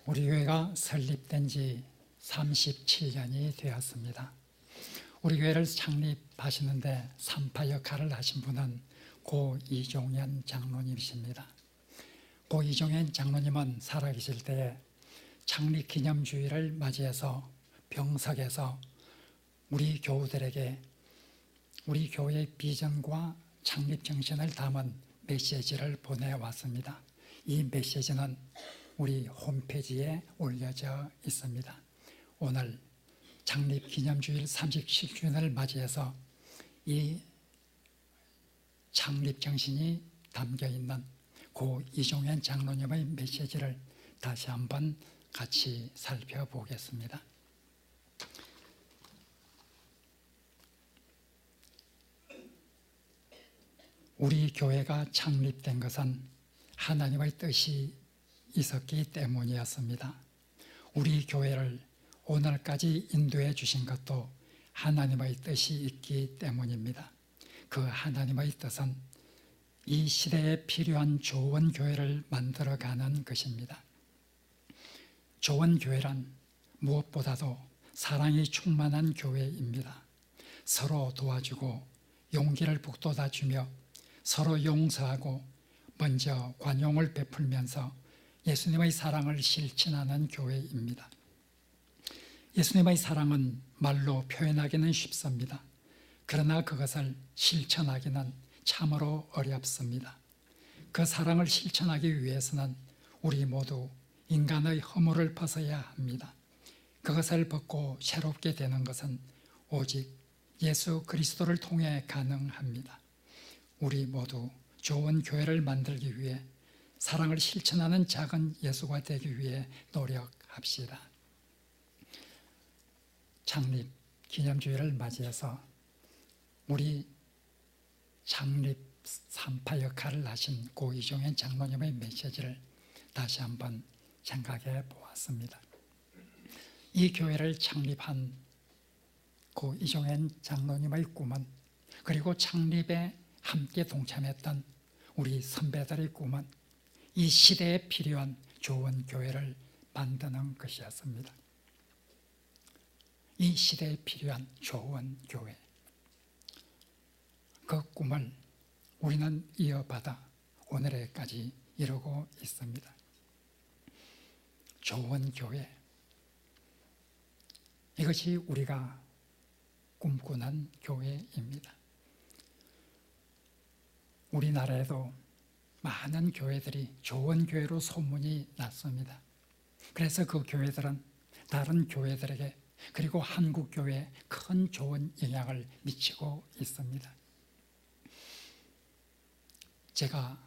우리 교회가 설립된 지 37년이 되었습니다. 우리 교회를 창립하시는데 산파 역할을 하신 분은 고 이종현 장로님이십니다. 고 이종현 장로님은 살아계실 때에 창립기념주일을 맞이해서 병석에서 우리 교우들에게 우리 교회의 비전과 창립정신을 담은 메시지를 보내왔습니다. 이 메시지는 우리 홈페이지에 올려져 있습니다. 오늘 창립기념주일 37주년을 맞이해서 이 창립정신이 담겨있는 고 이종현 장로님의 메시지를 다시 한번 같이 살펴보겠습니다. 우리 교회가 창립된 것은 하나님의 뜻이 있었기 때문이었습니다. 우리 교회를 오늘까지 인도해 주신 것도 하나님의 뜻이 있기 때문입니다. 그 하나님의 뜻은 이 시대에 필요한 좋은 교회를 만들어가는 것입니다. 좋은 교회란 무엇보다도 사랑이 충만한 교회입니다. 서로 도와주고 용기를 북돋아주며 서로 용서하고 먼저 관용을 베풀면서 예수님의 사랑을 실천하는 교회입니다. 예수님의 사랑은 말로 표현하기는 쉽습니다. 그러나 그것을 실천하기는 참으로 어렵습니다. 그 사랑을 실천하기 위해서는 우리 모두 인간의 허물을 벗어야 합니다. 그것을 벗고 새롭게 되는 것은 오직 예수 그리스도를 통해 가능합니다. 우리 모두 좋은 교회를 만들기 위해 사랑을 실천하는 작은 예수가 되기 위해 노력합시다. 창립 기념주일을 맞이해서 우리 창립 산파 역할을 하신 고 이종현 장로님의 메시지를 다시 한번 생각해 보았습니다. 이 교회를 창립한 고 이종현 장로님의 꿈은, 그리고 창립에 함께 동참했던 우리 선배들의 꿈은 이 시대에 필요한 좋은 교회를 만드는 것이었습니다. 이 시대에 필요한 좋은 교회, 그 꿈을 우리는 이어받아 오늘에까지 이루고 있습니다. 좋은 교회, 이것이 우리가 꿈꾸는 교회입니다. 우리나라에도 많은 교회들이 좋은 교회로 소문이 났습니다. 그래서 그 교회들은 다른 교회들에게, 그리고 한국 교회에 큰 좋은 영향을 미치고 있습니다. 제가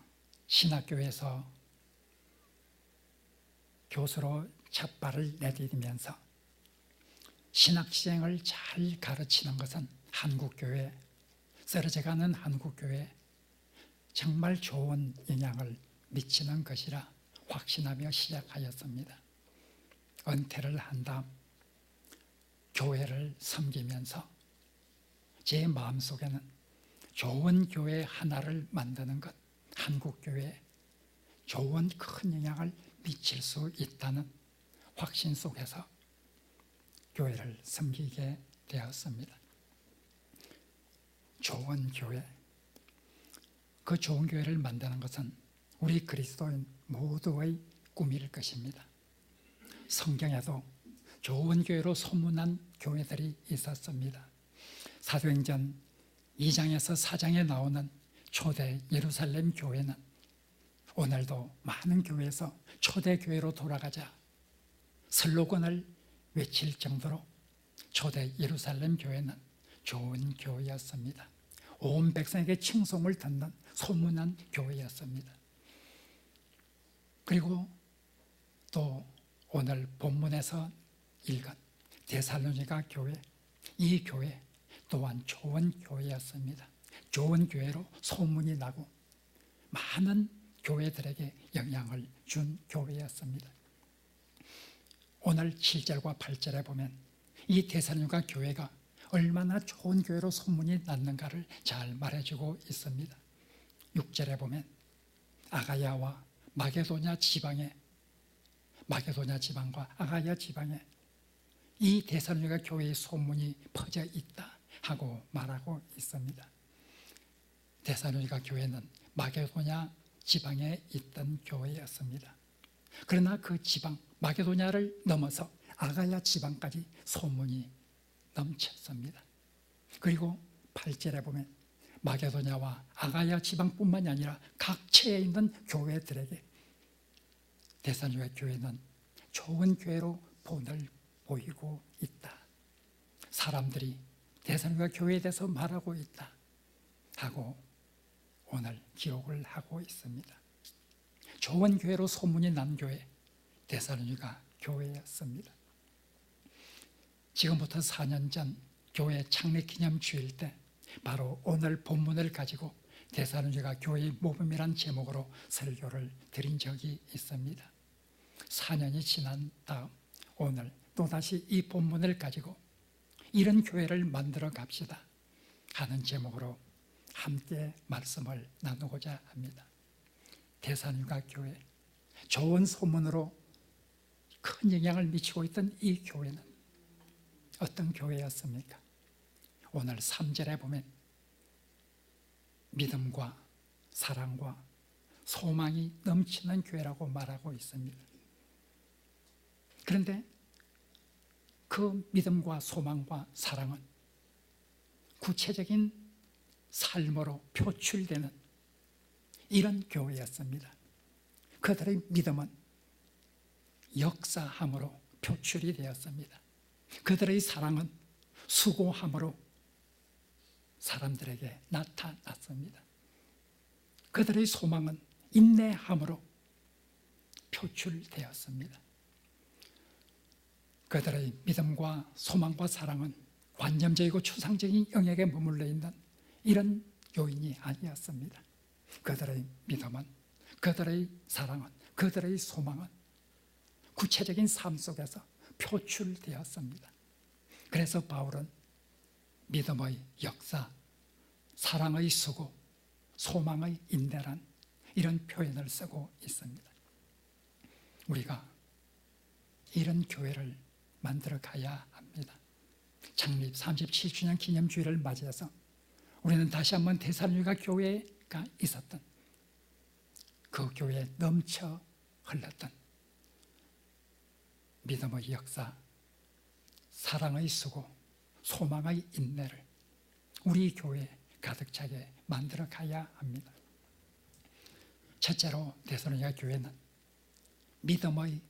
신학교에서 교수로 첫 발을 내디디면서 신학시행을 잘 가르치는 것은 한국교회, 쓰러져가는 한국교회에 정말 좋은 영향을 미치는 것이라 확신하며 시작하였습니다. 은퇴를 한 다음 교회를 섬기면서 제 마음속에는 좋은 교회 하나를 만드는 것, 한국교회에 좋은 큰 영향을 미칠 수 있다는 확신 속에서 교회를 섬기게 되었습니다. 좋은 교회, 그 좋은 교회를 만드는 것은 우리 그리스도인 모두의 꿈일 것입니다. 성경에도 좋은 교회로 소문난 교회들이 있었습니다. 사도행전 2장에서 4장에 나오는 초대 예루살렘 교회는 오늘도 많은 교회에서 초대 교회로 돌아가자 슬로건을 외칠 정도로 초대 예루살렘 교회는 좋은 교회였습니다. 온 백성에게 칭송을 듣는 소문난 교회였습니다. 그리고 또 오늘 본문에서 읽은 데살로니가 교회, 이 교회 또한 좋은 교회였습니다. 좋은 교회로 소문이 나고 많은 교회들에게 영향을 준 교회였습니다. 오늘 7절과 8절에 보면 이 데살로니가 교회가 얼마나 좋은 교회로 소문이 났는가를 잘 말해주고 있습니다. 6절에 보면 아가야와 마게도냐 지방에 마게도냐 지방과 아가야 지방에 이 데살로니가 교회의 소문이 퍼져 있다 하고 말하고 있습니다. 데살로니가 교회는 마게도냐 지방에 있던 교회였습니다. 그러나 그 지방 마게도냐를 넘어서 아가야 지방까지 소문이 넘쳤습니다. 그리고 8절에 보면 마게도냐와 아가야 지방뿐만이 아니라 각처에 있는 교회들에게 데살로니가 교회는 좋은 교회로 본을 보이고 있다. 사람들이 데살로니가 교회에 대해서 말하고 있다 하고 오늘 기록을 하고 있습니다. 좋은 교회로 소문이 난 교회, 데살로니가 교회였습니다. 지금부터 4년 전 교회 창립 기념 주일 때 바로 오늘 본문을 가지고 데살로니가 교회의 모범이란 제목으로 설교를 드린 적이 있습니다. 4년이 지난 다음 오늘 또다시 이 본문을 가지고 이런 교회를 만들어 갑시다 하는 제목으로 함께 말씀을 나누고자 합니다. 데살로니가 교회, 좋은 소문으로 큰 영향을 미치고 있던 이 교회는 어떤 교회였습니까? 오늘 3절에 보면 믿음과 사랑과 소망이 넘치는 교회라고 말하고 있습니다. 그런데 그 믿음과 소망과 사랑은 구체적인 삶으로 표출되는 이런 교회였습니다. 그들의 믿음은 역사함으로 표출이 되었습니다. 그들의 사랑은 수고함으로 사람들에게 나타났습니다. 그들의 소망은 인내함으로 표출되었습니다. 그들의 믿음과 소망과 사랑은 관념적이고 추상적인 영역에 머물러 있는 이런 요인이 아니었습니다. 그들의 믿음은, 그들의 사랑은, 그들의 소망은 구체적인 삶 속에서 표출되었습니다. 그래서 바울은 믿음의 역사, 사랑의 수고, 소망의 인내란 이런 표현을 쓰고 있습니다. 우리가 이런 교회를 만들어 가야 합니다. 창립 37주년 기념주일을 맞이해서 우리는 다시 한번 데살로니가 교회가 있었던 그 교회에 넘쳐 흘렀던 믿음의 역사, 사랑의 수고, 소망의 인내를 우리 교회에 가득 차게 만들어 가야 합니다. 첫째로 데살로니가 교회는 믿음의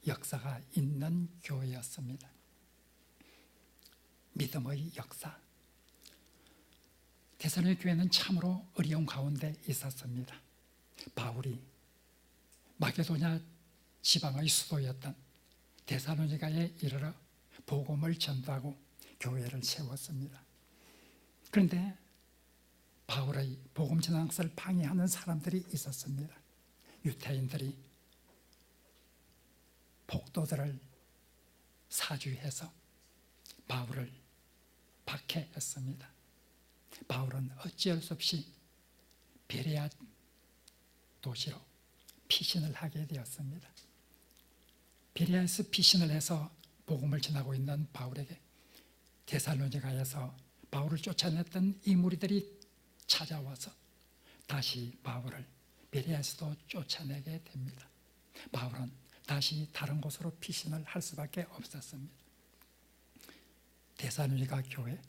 역사가 있는 교회였습니다. 믿음의 역사. 데살로니가 교회는 참으로 어려운 가운데 있었습니다. 바울이 마게도냐 지방의 수도였던 데살로니가에 이르러 복음을 전도하고 교회를 세웠습니다. 그런데 바울의 복음 전하는 것을 방해하는 사람들이 있었습니다. 유태인들이 폭도들을 사주해서 바울을 박해했습니다. 바울은 어찌할 수 없이 베레아 도시로 피신을 하게 되었습니다. 베레아에서 피신을 해서 복음을 전하고 있는 바울에게 데살로니가에서 바울을 쫓아냈던 이 무리들이 찾아와서 다시 바울을 베레아에서도 쫓아내게 됩니다. 바울은 다시 다른 곳으로 피신을 할 수밖에 없었습니다. 데살로니가 교회,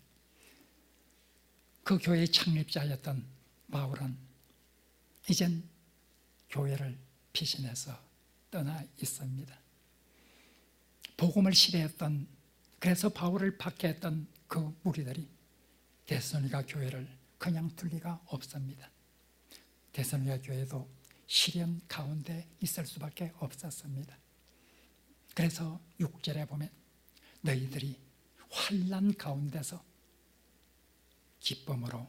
그 교회의 창립자였던 바울은 이젠 교회를 피신해서 떠나 있습니다. 복음을 싫어했던, 그래서 바울을 박해했던 그 무리들이 데살로니가 교회를 그냥 둘 리가 없습니다. 데살로니가 교회도 시련 가운데 있을 수밖에 없었습니다. 그래서 6절에 보면 너희들이 환난 가운데서 기쁨으로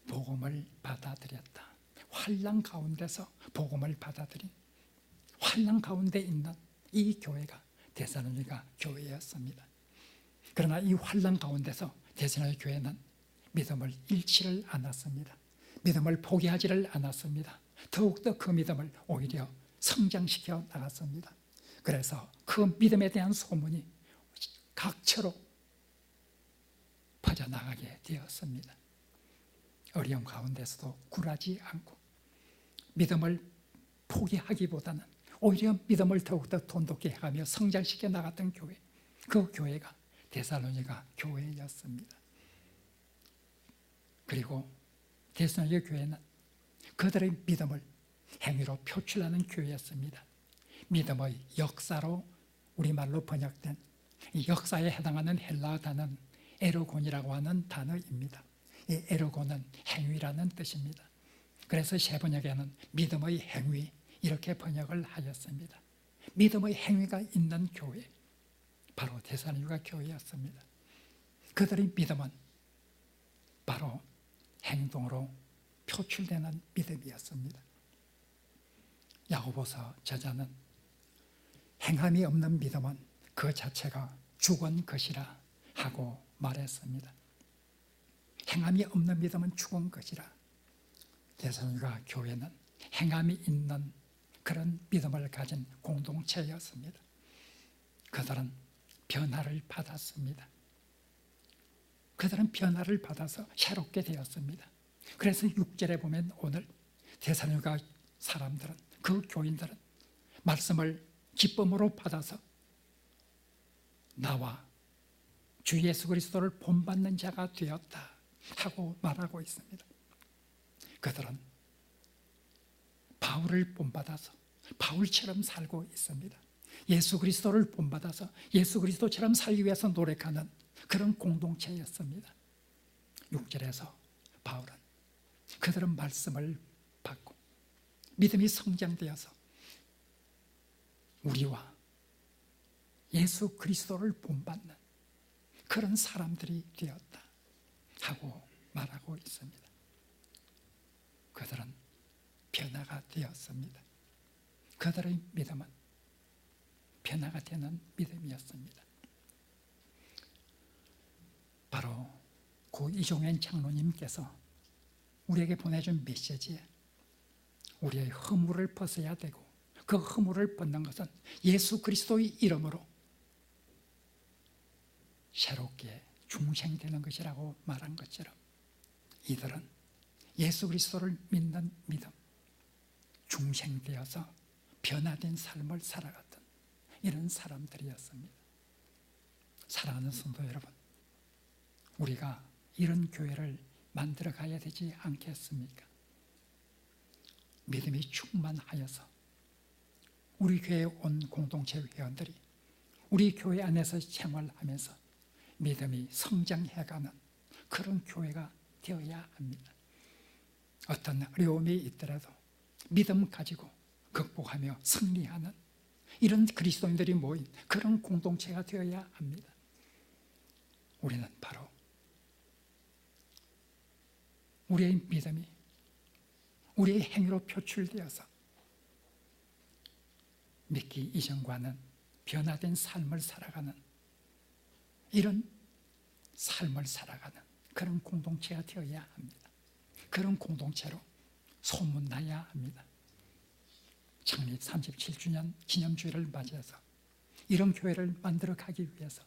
복음을 받아들였다. 환난 가운데서 복음을 받아들인, 환난 가운데 있는 이 교회가 데살로니가 교회였습니다. 그러나 이 환난 가운데서 데살로니가 교회는 믿음을 잃지를 않았습니다. 믿음을 포기하지를 않았습니다. 더욱더 그 믿음을 오히려 성장시켜 나갔습니다. 그래서 그 믿음에 대한 소문이 각처로 퍼져나가게 되었습니다. 어려움 가운데서도 굴하지 않고 믿음을 포기하기보다는 오히려 믿음을 더욱더 돈독히 해가며 성장시켜 나갔던 교회, 그 교회가 데살로니가 교회였습니다. 그리고 데살로니가 교회는 그들의 믿음을 행위로 표출하는 교회였습니다. 믿음의 역사로 우리말로 번역된 이 역사에 해당하는 헬라어 단어는 에르곤이라고 하는 단어입니다. 이 에르곤은 행위라는 뜻입니다. 그래서 세 번역에는 믿음의 행위 이렇게 번역을 하였습니다. 믿음의 행위가 있는 교회, 바로 데살로니가 교회였습니다. 그들의 믿음은 바로 행동으로 표출되는 믿음이었습니다. 야고보서 저자는 행함이 없는 믿음은 그 자체가 죽은 것이라 하고 말했습니다. 행함이 없는 믿음은 죽은 것이라. 데살로니가 교회는 행함이 있는 그런 믿음을 가진 공동체였습니다. 그들은 변화를 받았습니다. 그들은 변화를 받아서 새롭게 되었습니다. 그래서 6절에 보면 오늘 데살로니가 사람들은, 그 교인들은 말씀을 기쁨으로 받아서 나와 주 예수 그리스도를 본받는 자가 되었다 하고 말하고 있습니다. 그들은 바울을 본받아서 바울처럼 살고 있습니다. 예수 그리스도를 본받아서 예수 그리스도처럼 살기 위해서 노력하는 그런 공동체였습니다. 6절에서 바울은 그들은 말씀을 받고 믿음이 성장되어서 우리와 예수 그리스도를 본받는 그런 사람들이 되었다 하고 말하고 있습니다. 그들은 변화가 되었습니다. 그들의 믿음은 변화가 되는 믿음이었습니다. 바로 고 이종현 장로님께서 우리에게 보내준 메시지에 우리의 허물을 벗어야 되고 그 허물을 벗는 것은 예수 그리스도의 이름으로 새롭게 중생되는 것이라고 말한 것처럼 이들은 예수 그리스도를 믿는 믿음, 중생되어서 변화된 삶을 살아갔던 이런 사람들이었습니다. 사랑하는 성도 여러분, 우리가 이런 교회를 만들어 가야 되지 않겠습니까? 믿음이 충만하여서 우리 교회에 온 공동체 회원들이 우리 교회 안에서 생활하면서 믿음이 성장해가는 그런 교회가 되어야 합니다. 어떤 어려움이 있더라도 믿음 가지고 극복하며 승리하는 이런 그리스도인들이 모인 그런 공동체가 되어야 합니다. 우리는 바로 우리의 믿음이 우리의 행위로 표출되어서 믿기 이전과는 변화된 삶을 살아가는 이런 삶을 살아가는 그런 공동체가 되어야 합니다. 그런 공동체로 소문나야 합니다. 창립 37주년 기념주일을 맞이해서 이런 교회를 만들어 가기 위해서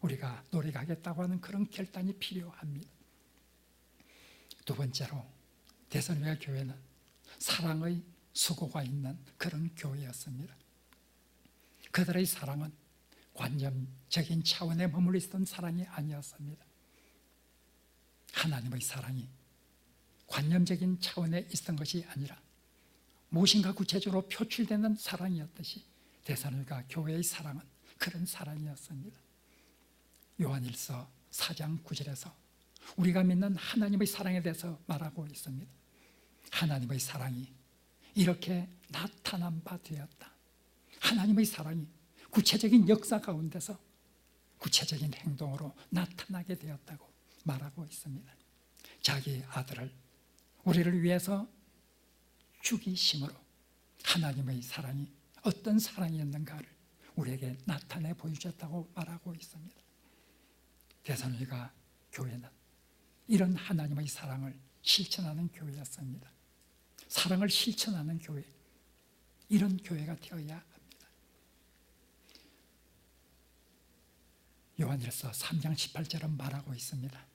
우리가 노력하겠다고 하는 그런 결단이 필요합니다. 두 번째로 데살로니가 교회는 사랑의 수고가 있는 그런 교회였습니다. 그들의 사랑은 관념적인 차원에 머물러 있던 사랑이 아니었습니다. 하나님의 사랑이 관념적인 차원에 있었던 것이 아니라 무엇인가 구체적으로 표출되는 사랑이었듯이 데살로니가 교회의 사랑은 그런 사랑이었습니다. 요한일서 4장 9절에서 우리가 믿는 하나님의 사랑에 대해서 말하고 있습니다. 하나님의 사랑이 이렇게 나타난 바 되었다. 하나님의 사랑이 구체적인 역사 가운데서 구체적인 행동으로 나타나게 되었다고 말하고 있습니다. 자기 아들을 우리를 위해서 죽이심으로 하나님의 사랑이 어떤 사랑이었는가를 우리에게 나타내 보여주셨다고 말하고 있습니다. 데살로니가 교회는 이런 하나님의 사랑을 실천하는 교회였습니다. 사랑을 실천하는 교회, 이런 교회가 되어야 합니다. 요한일서 3장 18절은 말하고 있습니다.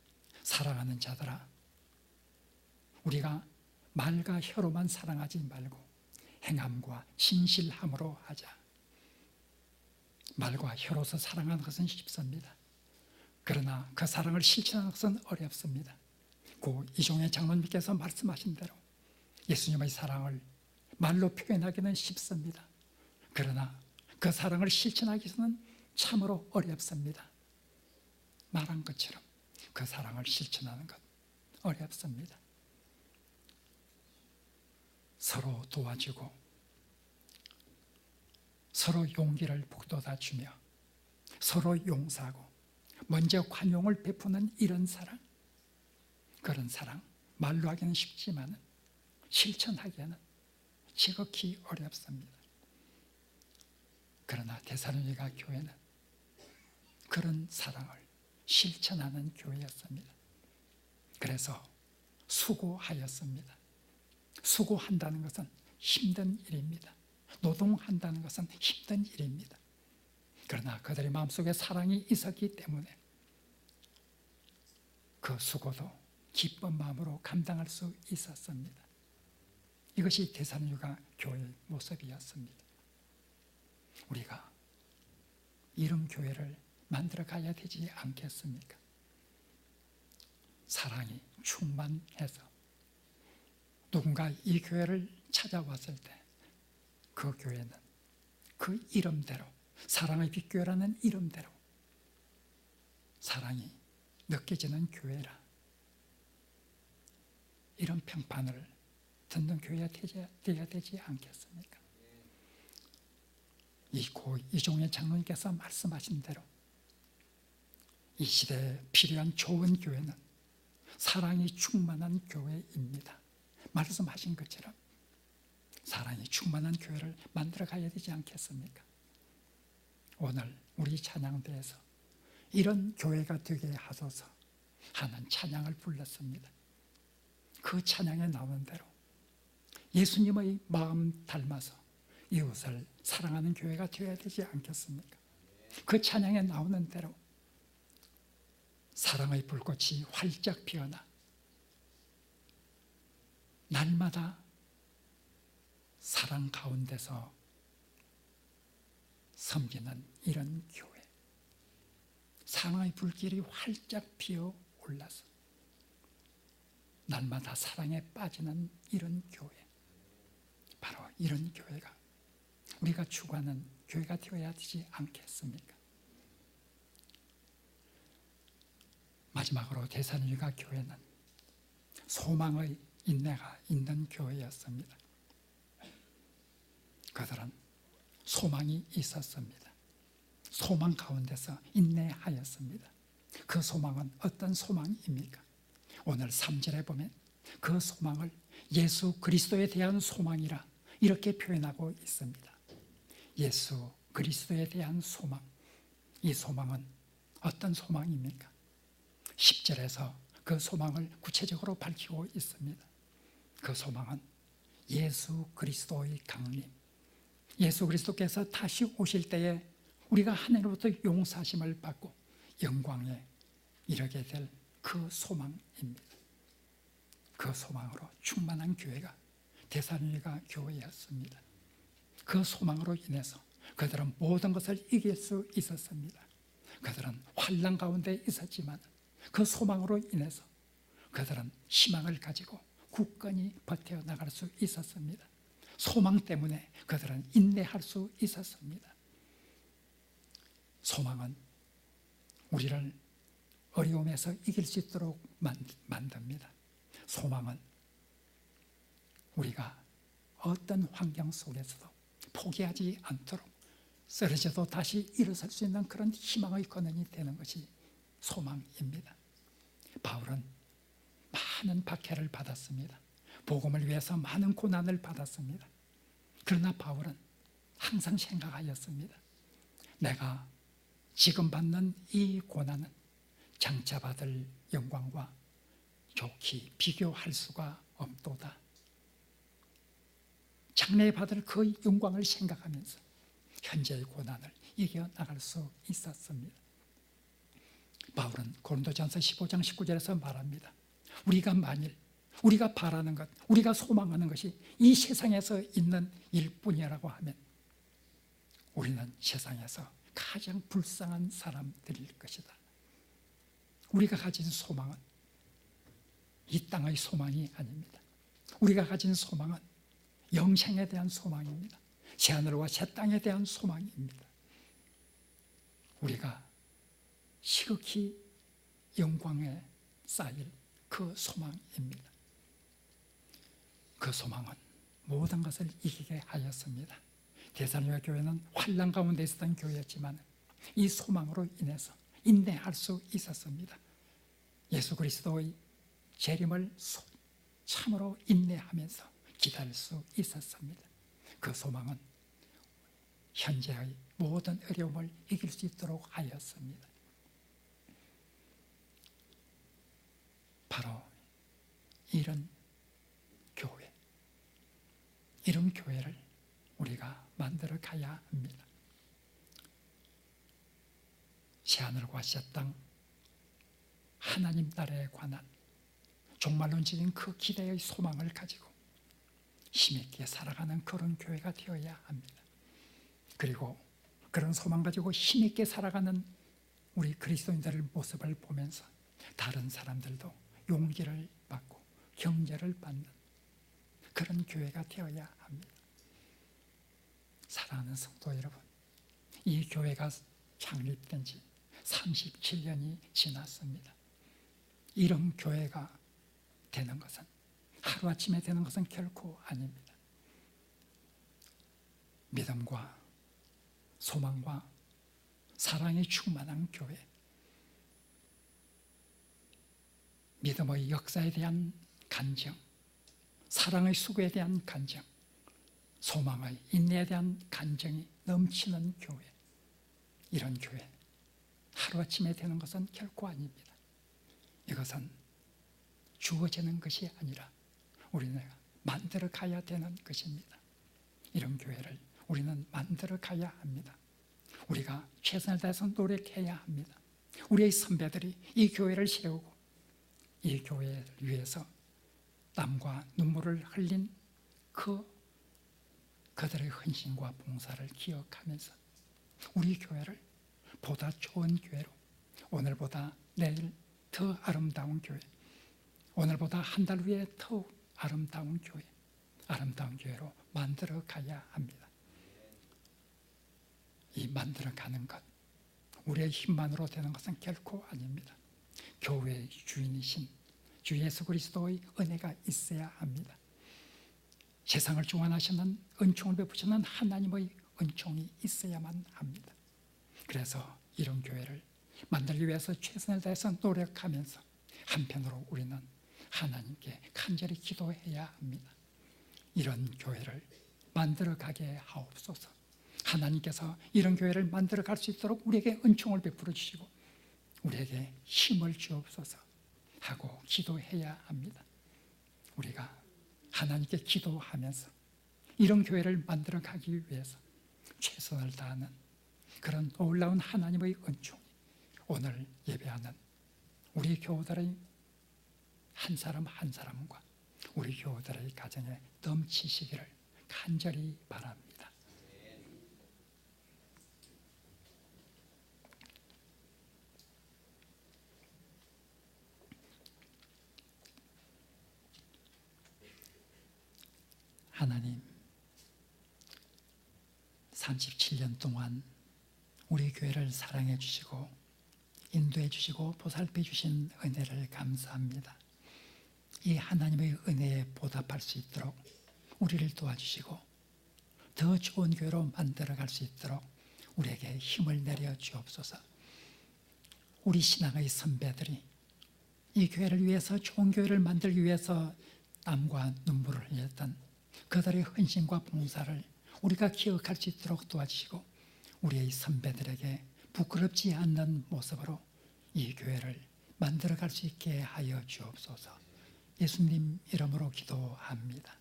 사랑하는 자들아, 우리가 말과 혀로만 사랑하지 말고 행함과 진실함으로 하자. 말과 혀로서 사랑하는 것은 쉽습니다. 그러나 그 사랑을 실천하는 것은 어렵습니다. 고 이종의 장로님께서 말씀하신 대로 예수님의 사랑을 말로 표현하기는 쉽습니다. 그러나 그 사랑을 실천하기 위해서는 참으로 어렵습니다. 말한 것처럼 그 사랑을 실천하는 것 어렵습니다. 서로 도와주고 서로 용기를 북돋아 주며 서로 용서하고 먼저 관용을 베푸는 이런 사랑, 그런 사랑 말로 하기는 쉽지만 실천하기에는 지극히 어렵습니다. 그러나 데살로니가 교회는 그런 사랑을 실천하는 교회였습니다. 그래서 수고하였습니다. 수고한다는 것은 힘든 일입니다. 노동한다는 것은 힘든 일입니다. 그러나 그들의 마음속에 사랑이 있었기 때문에 그 수고도 기쁜 마음으로 감당할 수 있었습니다. 이것이 데살로니가 교회의 모습이었습니다. 우리가 이런 교회를 만들어 가야 되지 않겠습니까? 사랑이 충만해서 누군가 이 교회를 찾아왔을 때 그 교회는 그 이름대로, 사랑의 빛교회라는 이름대로 사랑이 느껴지는 교회라, 이런 평판을 듣는 교회가 되어야 되지 않겠습니까? 고 이종의 장로님께서 말씀하신 대로 이 시대에 필요한 좋은 교회는 사랑이 충만한 교회입니다. 말씀하신 것처럼 사랑이 충만한 교회를 만들어 가야 되지 않겠습니까? 오늘 우리 찬양대에서 이런 교회가 되게 하소서 하는 찬양을 불렀습니다. 그 찬양에 나오는 대로 예수님의 마음 닮아서 이웃을 사랑하는 교회가 되어야 되지 않겠습니까? 그 찬양에 나오는 대로 사랑의 불꽃이 활짝 피어나 날마다 사랑 가운데서 섬기는 이런 교회, 사랑의 불길이 활짝 피어 올라서 날마다 사랑에 빠지는 이런 교회, 바로 이런 교회가 우리가 추구하는 교회가 되어야 되지 않겠습니까? 마지막으로 데살로니가 교회는 소망의 인내가 있는 교회였습니다. 그들은 소망이 있었습니다. 소망 가운데서 인내하였습니다. 그 소망은 어떤 소망입니까? 오늘 3절에 보면 그 소망을 예수 그리스도에 대한 소망이라 이렇게 표현하고 있습니다. 예수 그리스도에 대한 소망, 이 소망은 어떤 소망입니까? 10절에서 그 소망을 구체적으로 밝히고 있습니다. 그 소망은 예수 그리스도의 강림, 예수 그리스도께서 다시 오실 때에 우리가 하늘로부터 용서하심을 받고 영광에 이르게 될 그 소망입니다. 그 소망으로 충만한 교회가 데살로니가 교회였습니다. 그 소망으로 인해서 그들은 모든 것을 이길 수 있었습니다. 그들은 환난 가운데 있었지만 그 소망으로 인해서 그들은 희망을 가지고 굳건히 버텨나갈 수 있었습니다. 소망 때문에 그들은 인내할 수 있었습니다. 소망은 우리를 어려움에서 이길 수 있도록 만듭니다. 소망은 우리가 어떤 환경 속에서도 포기하지 않도록 쓰러져도 다시 일어설 수 있는 그런 희망의 근원이 되는 것이 소망입니다. 바울은 많은 박해를 받았습니다. 복음을 위해서 많은 고난을 받았습니다. 그러나 바울은 항상 생각하였습니다. 내가 지금 받는 이 고난은 장차 받을 영광과 좋게 비교할 수가 없도다. 장래에 받을 그 영광을 생각하면서 현재의 고난을 이겨나갈 수 있었습니다. 바울은 고린도전서 15장 19절에서 말합니다. 우리가 만일 우리가 바라는 것, 우리가 소망하는 것이 이 세상에서 있는 일뿐이라고 하면 우리는 세상에서 가장 불쌍한 사람들일 것이다. 우리가 가진 소망은 이 땅의 소망이 아닙니다. 우리가 가진 소망은 영생에 대한 소망입니다. 새하늘과 새 땅에 대한 소망입니다. 우리가 시극히 영광에 쌓일 그 소망입니다. 그 소망은 모든 것을 이기게 하였습니다. 데살로니가 교회는 환난 가운데 있었던 교회였지만 이 소망으로 인해서 인내할 수 있었습니다. 예수 그리스도의 재림을 참으로 인내하면서 기다릴 수 있었습니다. 그 소망은 현재의 모든 어려움을 이길 수 있도록 하였습니다. 바로 이런 교회, 이런 교회를 우리가 만들어 가야 합니다. 새하늘과 새 땅, 하나님 나라에 관한 종말론적인 그 기대의 소망을 가지고 힘있게 살아가는 그런 교회가 되어야 합니다. 그리고 그런 소망 가지고 힘있게 살아가는 우리 그리스도인들의 모습을 보면서 다른 사람들도 용기를 받고 경제를 받는 그런 교회가 되어야 합니다. 사랑하는 성도 여러분, 이 교회가 창립된 지 37년이 지났습니다. 이런 교회가 되는 것은 하루아침에 되는 것은 결코 아닙니다. 믿음과 소망과 사랑이 충만한 교회, 믿음의 역사에 대한 간증, 사랑의 수고에 대한 간증, 소망의 인내에 대한 간증이 넘치는 교회, 이런 교회 하루아침에 되는 것은 결코 아닙니다. 이것은 주어지는 것이 아니라 우리는 만들어 가야 되는 것입니다. 이런 교회를 우리는 만들어 가야 합니다. 우리가 최선을 다해서 노력해야 합니다. 우리의 선배들이 이 교회를 세우고 이 교회를 위해서 땀과 눈물을 흘린 그들의 헌신과 봉사를 기억하면서 우리 교회를 보다 좋은 교회로, 오늘보다 내일 더 아름다운 교회, 오늘보다 한 달 후에 더 아름다운 교회, 아름다운 교회로 만들어 가야 합니다. 이 만들어가는 것, 우리의 힘만으로 되는 것은 결코 아닙니다. 교회의 주인이신 주 예수 그리스도의 은혜가 있어야 합니다. 세상을 주관하시는 은총을 베푸시는 하나님의 은총이 있어야만 합니다. 그래서 이런 교회를 만들기 위해서 최선을 다해서 노력하면서 한편으로 우리는 하나님께 간절히 기도해야 합니다. 이런 교회를 만들어가게 하옵소서. 하나님께서 이런 교회를 만들어갈 수 있도록 우리에게 은총을 베풀어 주시고 우리에게 힘을 주옵소서 하고 기도해야 합니다. 우리가 하나님께 기도하면서 이런 교회를 만들어가기 위해서 최선을 다하는 그런 놀라운 하나님의 은총이 오늘 예배하는 우리 교우들의 한 사람 한 사람과 우리 교우들의 가정에 넘치시기를 간절히 바랍니다. 하나님, 37년 동안 우리 교회를 사랑해 주시고 인도해 주시고 보살펴 주신 은혜를 감사합니다. 이 하나님의 은혜에 보답할 수 있도록 우리를 도와주시고 더 좋은 교회로 만들어갈 수 있도록 우리에게 힘을 내려 주옵소서. 우리 신앙의 선배들이 이 교회를 위해서 좋은 교회를 만들기 위해서 땀과 눈물을 흘렸던 그들의 헌신과 봉사를 우리가 기억할 수 있도록 도와주시고 우리의 선배들에게 부끄럽지 않는 모습으로 이 교회를 만들어갈 수 있게 하여 주옵소서. 예수님 이름으로 기도합니다.